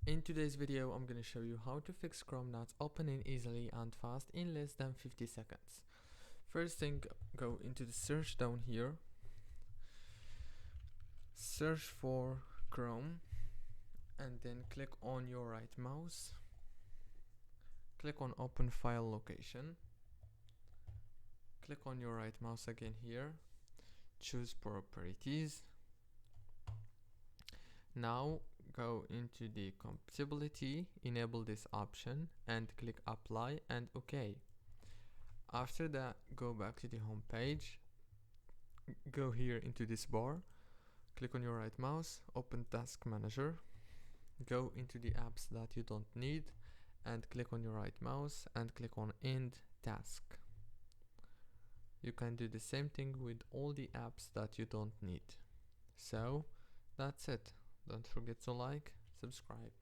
In today's video, I'm going to show you how to fix Chrome not opening easily and fast in less than 50 seconds. First thing, go into the search down here, search for Chrome, and then click on your right mouse, click on open file location, click on your right mouse again here, choose properties. Now go into the compatibility, enable this option and click apply and OK. After that, go back to the home page, go here into this bar, click on your right mouse, open task manager, go into the apps that you don't need and click on your right mouse and click on end task. You can do the same thing with all the apps that you don't need. So that's it. Don't forget to like, subscribe.